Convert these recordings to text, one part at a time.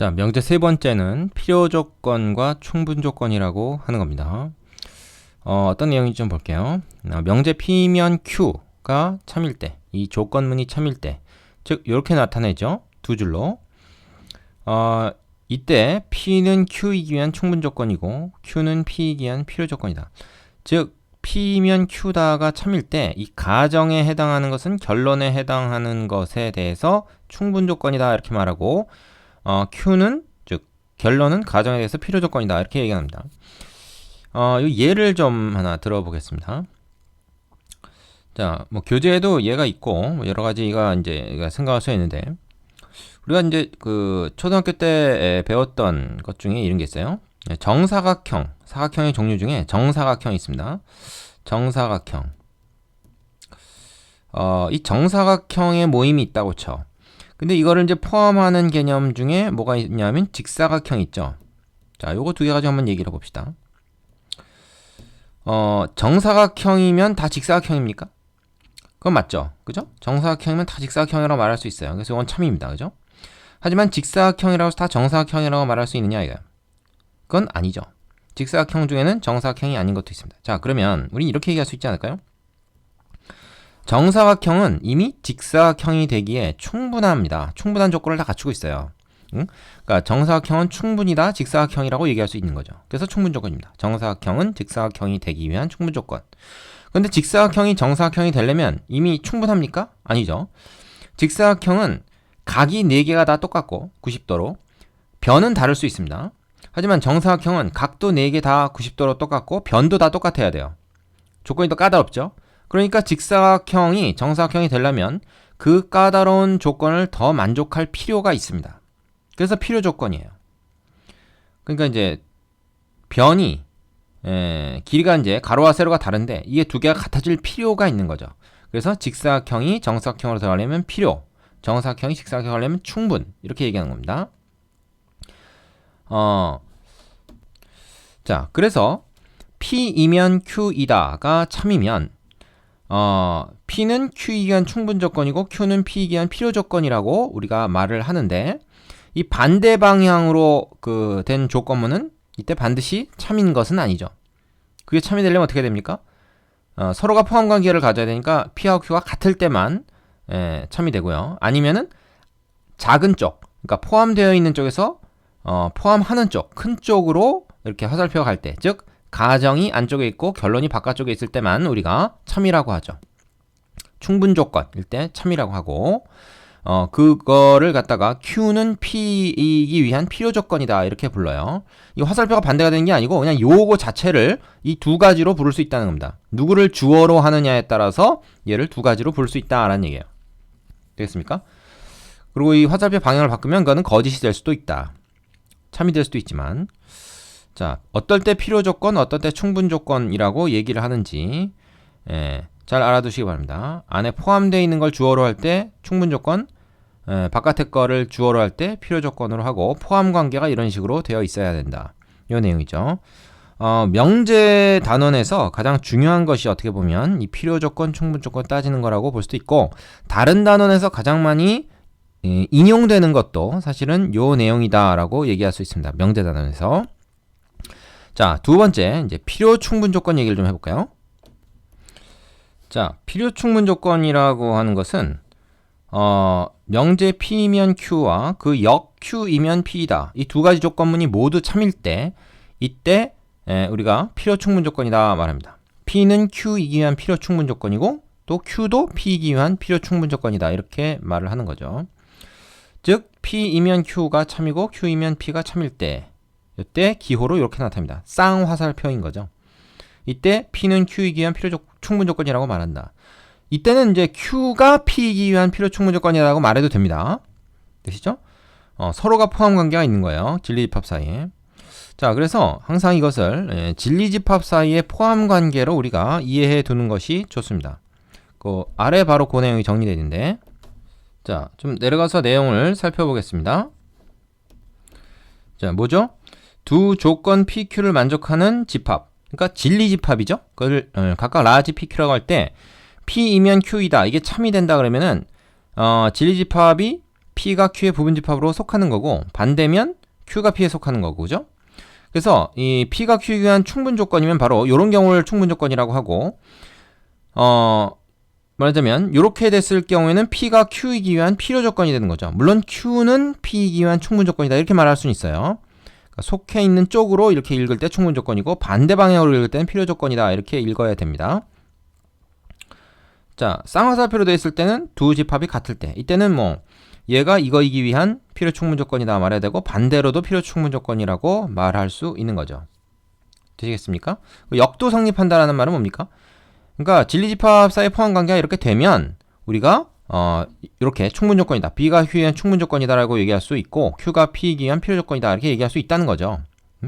자, 명제 세 번째는 필요 조건과 충분 조건이라고 하는 겁니다. 어떤 내용인지 좀 볼게요. 명제 P면 Q가 참일 때, 이 조건문이 참일 때, 즉 이렇게 나타내죠. 두 줄로. 이때 P는 Q이기 위한 충분 조건이고 Q는 P이기 위한 필요 조건이다. 즉 P면 Q다가 참일 때 이 가정에 해당하는 것은 결론에 해당하는 것에 대해서 충분 조건이다 이렇게 말하고, Q는 즉 결론은 가정에 대해서 필요 조건이다 이렇게 얘기합니다. 이 예를 좀 하나 들어보겠습니다. 자, 뭐 교재에도 예가 있고 여러 가지가 이제 생각할 수 있는데, 우리가 이제 그 초등학교 때 배웠던 것 중에 이런 게 있어요. 정사각형, 사각형의 종류 중에 정사각형이 있습니다. 정사각형. 이 정사각형의 모임이 있다고 쳐. 근데 이거를 이제 포함하는 개념 중에 뭐가 있냐면 직사각형 있죠. 자, 요거 두 개 가지고 한번 얘기를 해봅시다. 정사각형이면 다 직사각형입니까? 그건 맞죠. 그죠? 정사각형이면 다 직사각형이라고 말할 수 있어요. 그래서 이건 참입니다. 그죠? 하지만 직사각형이라고 해서 다 정사각형이라고 말할 수 있느냐 이거야. 그건 아니죠. 직사각형 중에는 정사각형이 아닌 것도 있습니다. 자, 그러면 우리 이렇게 얘기할 수 있지 않을까요? 정사각형은 이미 직사각형이 되기에 충분합니다. 충분한 조건을 다 갖추고 있어요. 그러니까 정사각형은 충분이다, 직사각형이라고 얘기할 수 있는 거죠. 그래서 충분 조건입니다. 정사각형은 직사각형이 되기 위한 충분 조건. 근데 직사각형이 정사각형이 되려면 이미 충분합니까? 아니죠. 직사각형은 각이 4개가 다 똑같고 90도로 변은 다를 수 있습니다. 하지만 정사각형은 각도 4개 다 90도로 똑같고 변도 다 똑같아야 돼요. 조건이 더 까다롭죠. 그러니까 직사각형이 정사각형이 되려면 그 까다로운 조건을 더 만족할 필요가 있습니다. 그래서 필요 조건이에요. 그러니까 이제 변이 길이가 이제 가로와 세로가 다른데 이게 두 개가 같아질 필요가 있는 거죠. 그래서 직사각형이 정사각형으로 들어가려면 필요, 정사각형이 직사각형으로 하려면 충분, 이렇게 얘기하는 겁니다. 자, 그래서 P이면 Q이다가 참이면 P는 Q이기 위한 충분 조건이고 Q는 P이기 위한 필요 조건이라고 우리가 말을 하는데, 이 반대 방향으로 된 조건문은 이때 반드시 참인 것은 아니죠. 그게 참이 되려면 어떻게 됩니까? 서로가 포함 관계를 가져야 되니까 P하고 Q가 같을 때만 참이 되고요. 아니면은 작은 쪽, 그러니까 포함되어 있는 쪽에서 포함하는 쪽, 큰 쪽으로 이렇게 화살표가 갈 때, 즉 가정이 안쪽에 있고 결론이 바깥쪽에 있을 때만 우리가 참이라고 하죠. 충분 조건일 때 참이라고 하고, 그거를 갖다가 Q는 P이기 위한 필요 조건이다 이렇게 불러요. 이 화살표가 반대가 되는 게 아니고 그냥 요거 자체를 이 두 가지로 부를 수 있다는 겁니다. 누구를 주어로 하느냐에 따라서 얘를 두 가지로 부를 수 있다라는 얘기예요. 되겠습니까? 그리고 이 화살표 방향을 바꾸면 그거는 거짓이 될 수도 있다. 참이 될 수도 있지만, 자, 어떨 때 필요 조건, 어떨 때 충분 조건이라고 얘기를 하는지 잘 알아두시기 바랍니다. 안에 포함되어 있는 걸 주어로 할 때 충분 조건, 바깥의 거를 주어로 할 때 필요 조건으로 하고, 포함 관계가 이런 식으로 되어 있어야 된다. 이 내용이죠. 명제 단원에서 가장 중요한 것이 어떻게 보면 이 필요 조건, 충분 조건 따지는 거라고 볼 수도 있고, 다른 단원에서 가장 많이 인용되는 것도 사실은 요 내용이다라고 얘기할 수 있습니다. 명제 단원에서. 자, 두 번째 이제 필요 충분 조건 얘기를 좀 해볼까요? 자, 필요 충분 조건이라고 하는 것은 명제 P이면 Q와 그 역 Q이면 P이다, 이 두 가지 조건문이 모두 참일 때, 이때 우리가 필요 충분 조건이다 말합니다. P는 Q이기 위한 필요 충분 조건이고 또 Q도 P이기 위한 필요 충분 조건이다 이렇게 말을 하는 거죠. 즉 P이면 Q가 참이고 Q이면 P가 참일 때, 이때 기호로 이렇게 나타납니다. 쌍화살표인 거죠. 이때 P는 Q이기 위한 필요 충분 조건이라고 말한다. 이때는 이제 Q가 P이기 위한 필요 충분 조건이라고 말해도 됩니다. 되시죠? 서로가 포함 관계가 있는 거예요. 진리집합 사이에. 자, 그래서 항상 이것을 진리집합 사이의 포함 관계로 우리가 이해해 두는 것이 좋습니다. 그 아래 바로 그 내용이 정리되어 있는데, 자, 좀 내려가서 내용을 살펴보겠습니다. 자, 뭐죠? 두 조건 PQ를 만족하는 집합, 그러니까 진리집합이죠. 그걸 각각 라지 PQ라고 할 때 P이면 Q이다, 이게 참이 된다 그러면은 진리집합이 P가 Q의 부분집합으로 속하는 거고 반대면 Q가 P에 속하는 거고, 그죠? 그래서 이 P가 Q에 의한 충분조건이면 바로 이런 경우를 충분조건이라고 하고, 말하자면 이렇게 됐을 경우에는 P가 Q이기 위한 필요조건이 되는 거죠. 물론 Q는 P이기 위한 충분조건이다 이렇게 말할 수는 있어요. 그러니까 속해 있는 쪽으로 이렇게 읽을 때 충분조건이고 반대 방향으로 읽을 때는 필요조건이다 이렇게 읽어야 됩니다. 자, 쌍화살표로 되어 있을 때는 두 집합이 같을 때, 이때는 뭐 얘가 이거이기 위한 필요충분조건이다 말해야 되고 반대로도 필요충분조건이라고 말할 수 있는 거죠. 되시겠습니까? 역도 성립한다라는 말은 뭡니까? 그러니까 진리집합 사이의 포함관계가 이렇게 되면 우리가 이렇게 충분조건이다, B가 Q에 의한 충분조건이다라고 얘기할 수 있고 Q가 P이기 위한 필요조건이다 이렇게 얘기할 수 있다는 거죠.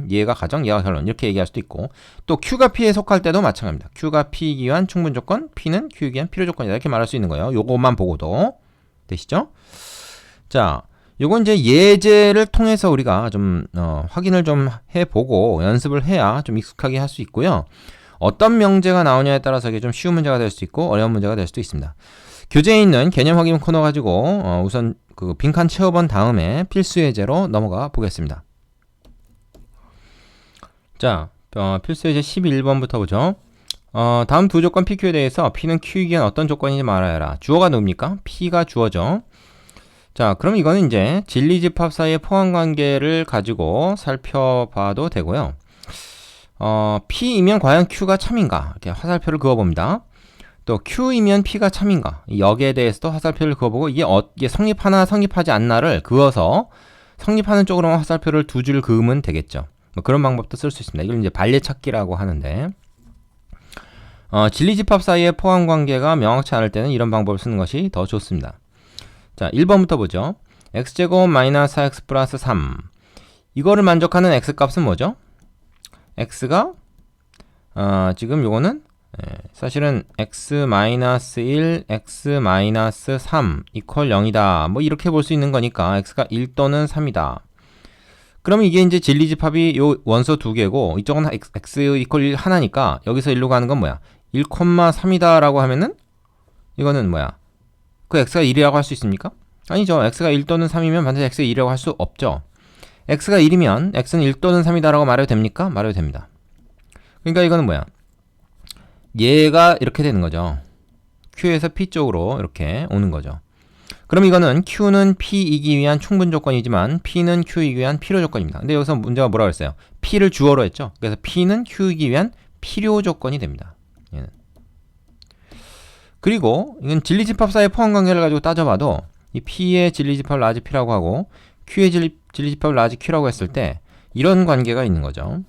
얘가 가정, 얘가 결론 이렇게 얘기할 수도 있고, 또 Q가 P에 속할 때도 마찬가지입니다. Q가 P이기 위한 충분조건, P는 Q이기 위한 필요조건이다 이렇게 말할 수 있는 거예요. 요것만 보고도 되시죠? 자, 요건 이제 예제를 통해서 우리가 좀 확인을 좀 해보고 연습을 해야 좀 익숙하게 할 수 있고요. 어떤 명제가 나오냐에 따라서 이게 좀 쉬운 문제가 될 수 있고 어려운 문제가 될 수도 있습니다. 교재에 있는 개념 확인 코너 가지고 우선 그 빈칸 채워본 다음에 필수 예제로 넘어가 보겠습니다. 자, 필수 예제 11번부터 보죠. 다음 두 조건 PQ에 대해서 P는 Q이기 위한 어떤 조건인지 말하여라. 주어가 누굽니까? P가 주어죠. 자, 그럼 이거는 이제 진리집합 사이의 포함관계를 가지고 살펴봐도 되고요. P이면 과연 Q가 참인가? 이렇게 화살표를 그어봅니다. 또 Q이면 P가 참인가? 이 역에 대해서도 화살표를 그어보고 이게 성립하나 성립하지 않나를 그어서 성립하는 쪽으로만 화살표를 두 줄 그으면 되겠죠. 뭐 그런 방법도 쓸 수 있습니다. 이걸 이제 반례찾기라고 하는데, 진리집합 사이의 포함관계가 명확치 않을 때는 이런 방법을 쓰는 것이 더 좋습니다. 자, 1번부터 보죠. x제곱 마이너스 4x 플러스 3. 이거를 만족하는 x값은 뭐죠? x가 지금 요거는 사실은 x-1, x-3 이퀄 0이다. 뭐 이렇게 볼 수 있는 거니까 x가 1 또는 3이다. 그러면 이게 이제 진리집합이 요 원소 두 개고 이쪽은 x 이퀄 1 하나니까 여기서 1로 가는 건 뭐야? 1,3이다 라고 하면은 이거는 뭐야? 그 x가 1이라고 할 수 있습니까? 아니죠. x가 1 또는 3이면 반드시 x가 1이라고 할 수 없죠. x가 1이면 x는 1 또는 3이다 라고 말해도 됩니까? 말해도 됩니다. 그러니까 이거는 뭐야? 얘가 이렇게 되는 거죠. Q에서 P 쪽으로 이렇게 오는 거죠. 그럼 이거는 Q는 P이기 위한 충분조건이지만 P는 Q이기 위한 필요조건입니다. 근데 여기서 문제가 뭐라고 했어요? P를 주어로 했죠. 그래서 P는 Q이기 위한 필요조건이 됩니다. 얘는. 그리고 이건 진리집합 사이의 포함관계를 가지고 따져봐도 이 P의 진리집합을 라지 P라고 하고 Q의 진리집합을 라지 Q라고 했을 때 이런 관계가 있는 거죠.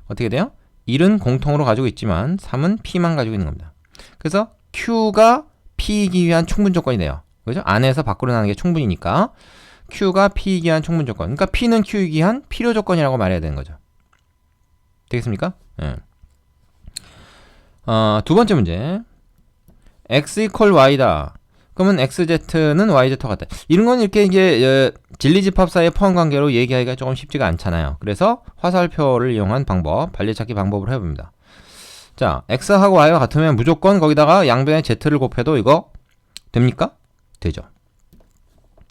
어떻게 돼요? 1은 공통으로 가지고 있지만 3은 P만 가지고 있는 겁니다. 그래서 Q가 P이기 위한 충분조건이 돼요. 그죠? 안에서 밖으로 나가는 게 충분이니까 Q가 P이기 위한 충분조건. 그러니까 P는 Q이기 위한 필요조건이라고 말해야 되는 거죠. 되겠습니까? 네. 두 번째 문제. x 이퀄 y다. 그러면 xz는 yz와 같다. 이런 건 이렇게 이제 진리집합 사이의 포함관계로 얘기하기가 조금 쉽지가 않잖아요. 그래서 화살표를 이용한 방법, 반례찾기 방법을 해봅니다. 자, x하고 y와 같으면 무조건 거기다가 양변에 z를 곱해도 이거 됩니까? 되죠.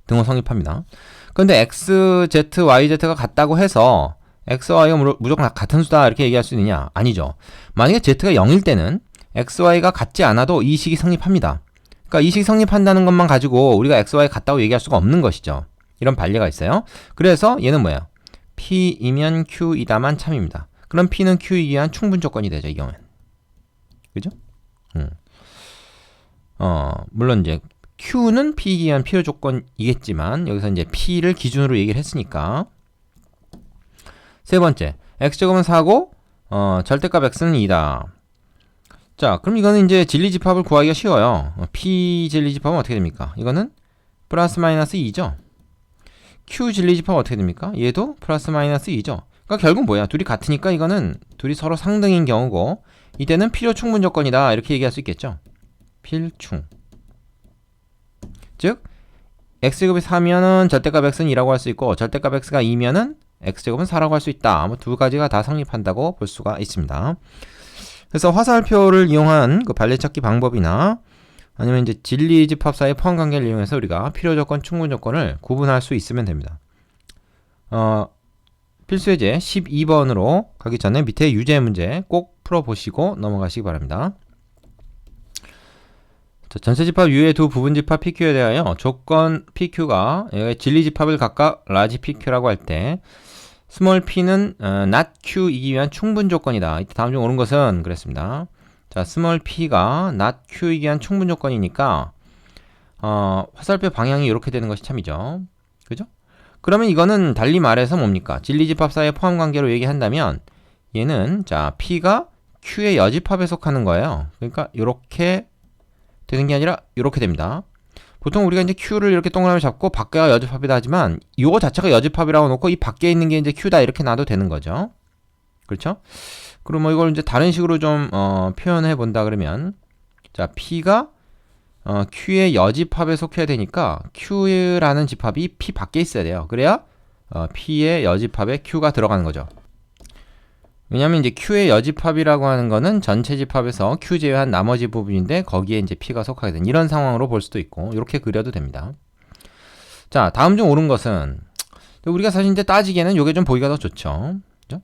등호 성립합니다. 그런데 x, z, y, z가 같다고 해서 x와 y가 무조건 같은 수다 이렇게 얘기할 수 있느냐? 아니죠. 만약에 z가 0일 때는 x, y가 같지 않아도 이 식이 성립합니다. 그러니까 이 식이 성립한다는 것만 가지고 우리가 x, y 같다고 얘기할 수가 없는 것이죠. 이런 반례가 있어요. 그래서 얘는 뭐예요? P이면 Q이다만 참입니다. 그럼 P는 Q이기 위한 충분조건이 되죠. 이 경우엔. 그죠? 물론 이제 Q는 P이기 위한 필요조건이겠지만 여기서 이제 P를 기준으로 얘기를 했으니까. 세 번째, x제곱은 4고 절대값 x는 2다. 자, 그럼 이거는 이제 진리집합을 구하기가 쉬워요. P 진리집합은 어떻게 됩니까? 이거는 플러스 마이너스 2죠. Q 진리집합은 어떻게 됩니까? 얘도 플러스 마이너스 2죠. 그러니까 결국 뭐야? 둘이 같으니까 이거는 둘이 서로 상등인 경우고 이때는 필요 충분 조건이다 이렇게 얘기할 수 있겠죠. 필충. 즉 x제곱이 4면은 절대값 x는 2라고 할 수 있고 절대값 x가 2면은 x제곱은 4라고 할 수 있다. 뭐 두 가지가 다 성립한다고 볼 수가 있습니다. 그래서 화살표를 이용한 그 반례찾기 방법이나 아니면 이제 진리집합사의 포함 관계를 이용해서 우리가 필요 조건, 충분 조건을 구분할 수 있으면 됩니다. 필수 예제 12번으로 가기 전에 밑에 유제 문제 꼭 풀어보시고 넘어가시기 바랍니다. 자, 전체집합 U의 두 부분집합 PQ에 대하여 조건 PQ가 진리집합을 각각 라지 PQ라고 할 때 스몰 p는 not q이기 위한 충분 조건이다. 이때 다음 중 옳은 것은 그랬습니다. 자, 스몰 p가 not q이기 위한 충분 조건이니까 화살표 방향이 이렇게 되는 것이 참이죠. 그죠? 그러면 이거는 달리 말해서 뭡니까? 진리집합사의 포함 관계로 얘기한다면 얘는 자 p가 q의 여집합에 속하는 거예요. 그러니까 이렇게 되는 게 아니라 이렇게 됩니다. 보통 우리가 이제 Q를 이렇게 동그라미 잡고 밖에가 여집합이다 하지만 이거 자체가 여집합이라고 놓고 이 밖에 있는 게 이제 Q다 이렇게 놔도 되는 거죠. 그렇죠? 그럼 뭐 이걸 이제 다른 식으로 좀 표현해 본다 그러면 자 P가 Q의 여집합에 속해야 되니까 Q라는 집합이 P 밖에 있어야 돼요. 그래야 P의 여집합에 Q가 들어가는 거죠. 왜냐면 이제 Q의 여집합이라고 하는 거는 전체 집합에서 Q 제외한 나머지 부분인데 거기에 이제 P가 속하게 된 이런 상황으로 볼 수도 있고 이렇게 그려도 됩니다. 자, 다음 중 옳은 것은 우리가 사실 이제 따지기에는 이게 좀 보기가 더 좋죠. 그죠?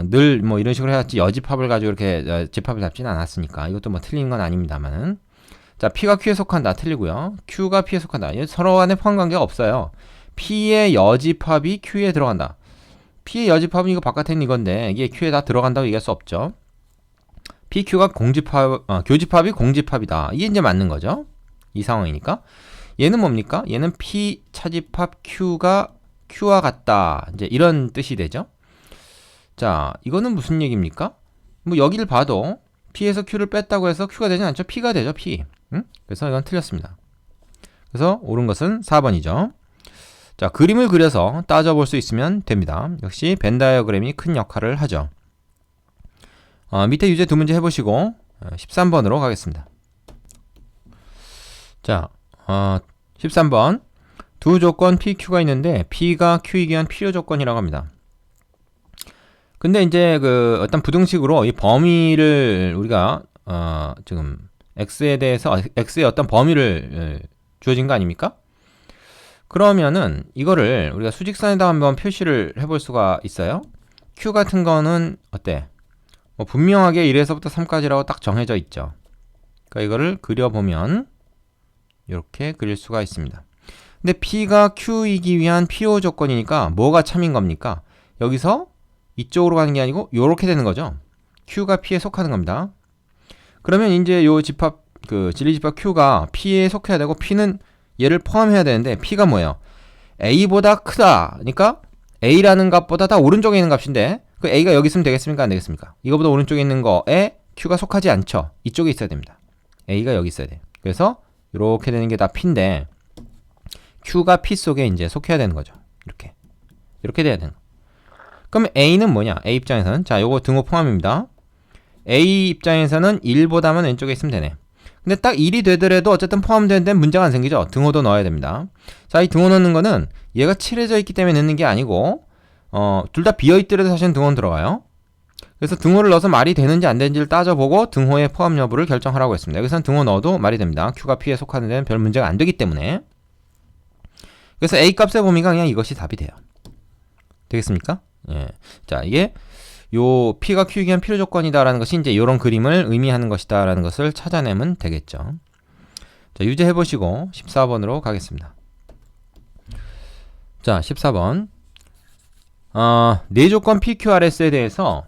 늘 뭐 이런 식으로 해야지 여집합을 가지고 이렇게 집합을 잡지는 않았으니까 이것도 뭐 틀린 건 아닙니다만은 자, P가 Q에 속한다 틀리고요. Q가 P에 속한다. 서로 간에 포함 관계가 없어요. P의 여집합이 Q에 들어간다. P의 여집합은 이거 바깥에 있는 이건데 이게 Q에 다 들어간다고 얘기할 수 없죠. PQ가 교집합이 공집합이다. 이게 이제 맞는 거죠. 이 상황이니까. 얘는 뭡니까? 얘는 P 차집합 Q가 Q와 같다. 이제 이런 뜻이 되죠. 자, 이거는 무슨 얘기입니까? 뭐 여기를 봐도 P에서 Q를 뺐다고 해서 Q가 되진 않죠. P가 되죠. P. 그래서 이건 틀렸습니다. 그래서 옳은 것은 4번이죠. 자, 그림을 그려서 따져볼 수 있으면 됩니다. 역시 벤 다이어그램이 큰 역할을 하죠. 밑에 유제 두 문제 해보시고 13번으로 가겠습니다. 자, 13번 두 조건 PQ가 있는데 P가 Q이기 위한 필요 조건이라고 합니다. 근데 이제 그 어떤 부등식으로 이 범위를 우리가 지금 X에 대해서 X의 어떤 범위를 주어진 거 아닙니까? 그러면은 이거를 우리가 수직선에다 한번 표시를 해볼 수가 있어요. Q 같은 거는 어때? 뭐 분명하게 1에서부터 3까지라고 딱 정해져 있죠. 그러니까 이거를 그려보면 이렇게 그릴 수가 있습니다. 근데 P가 Q이기 위한 필요 조건이니까 뭐가 참인 겁니까? 여기서 이쪽으로 가는 게 아니고 이렇게 되는 거죠. Q가 P에 속하는 겁니다. 그러면 이제 요 집합 그 진리집합 Q가 P에 속해야 되고 P는 얘를 포함해야 되는데 P가 뭐예요? A보다 크다. 그러니까 A라는 값보다 다 오른쪽에 있는 값인데 그 A가 여기 있으면 되겠습니까? 안 되겠습니까? 이거보다 오른쪽에 있는 거에 Q가 속하지 않죠. 이쪽에 있어야 됩니다. A가 여기 있어야 돼요. 그래서 이렇게 되는 게 다 P인데 Q가 P 속에 이제 속해야 되는 거죠. 이렇게 돼야 되는 거. 그럼 A는 뭐냐? A 입장에서는 자, 요거 등호 포함입니다. A 입장에서는 1보다만 왼쪽에 있으면 되네. 근데 딱 1이 되더라도 어쨌든 포함되는데 문제가 안 생기죠. 등호도 넣어야 됩니다. 자, 이 등호 넣는 거는 얘가 칠해져 있기 때문에 넣는 게 아니고 둘 다 비어있더라도 사실은 등호는 들어가요. 그래서 등호를 넣어서 말이 되는지 안 되는지를 따져보고 등호의 포함 여부를 결정하라고 했습니다. 여기서는 등호 넣어도 말이 됩니다. Q가 P에 속하는 데는 별 문제가 안 되기 때문에. 그래서 A 값의 범위가 그냥 이것이 답이 돼요. 되겠습니까? 예. 자, 이게 요 P가 Q이기 위한 필요 조건이다라는 것이 이제 이런 그림을 의미하는 것이다라는 것을 찾아내면 되겠죠. 자, 유제 해보시고 14번으로 가겠습니다. 자, 14번. 네 조건 PQRS에 대해서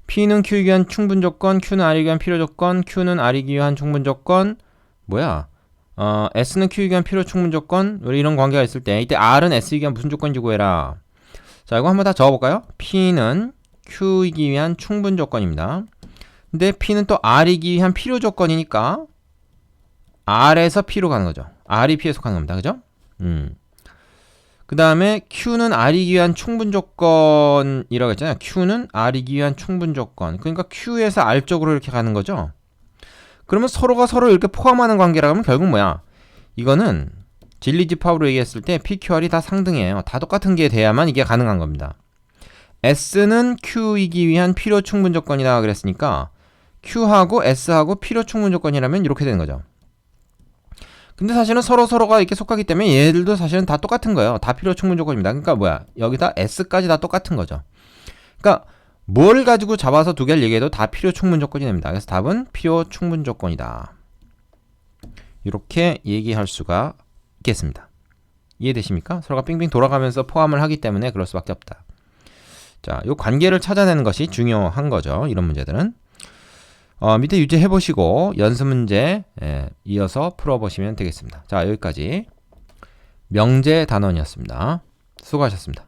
P는 Q이기 위한 충분 조건, Q는 R이기 위한 필요 조건, Q는 R이기 위한 충분 조건, S는 Q이기 위한 필요 충분 조건, 이런 관계가 있을 때 이때 R은 S이기 위한 무슨 조건인지 구해라. 자, 이거 한번 다 적어볼까요? P는 Q이기 위한 충분 조건입니다. 근데 P는 또 R이기 위한 필요 조건이니까 R에서 P로 가는 거죠. R이 P에 속하는 겁니다. 그죠? 그 다음에 Q는 R이기 위한 충분 조건이라고 했잖아요. Q는 R이기 위한 충분 조건. 그러니까 Q에서 R 쪽으로 이렇게 가는 거죠. 그러면 서로가 서로 이렇게 포함하는 관계라고 하면 결국 뭐야? 이거는 진리집합으로 얘기했을 때 PQR이 다 상등이에요. 다 똑같은 게 돼야만 이게 가능한 겁니다. S는 Q이기 위한 필요 충분 조건이다 그랬으니까 Q하고 S하고 필요 충분 조건이라면 이렇게 되는 거죠. 근데 사실은 서로가 이렇게 속하기 때문에 얘들도 사실은 다 똑같은 거예요. 다 필요 충분 조건입니다. 그러니까 뭐야? 여기다 S까지 다 똑같은 거죠. 그러니까 뭘 가지고 잡아서 두 개를 얘기해도 다 필요 충분 조건이 됩니다. 그래서 답은 필요 충분 조건이다. 이렇게 얘기할 수가 있겠습니다. 이해되십니까? 서로가 빙빙 돌아가면서 포함을 하기 때문에 그럴 수밖에 없다. 자, 요 관계를 찾아내는 것이 중요한 거죠. 이런 문제들은. 밑에 유지해보시고 연습 문제 이어서 풀어보시면 되겠습니다. 자, 여기까지 명제 단원이었습니다. 수고하셨습니다.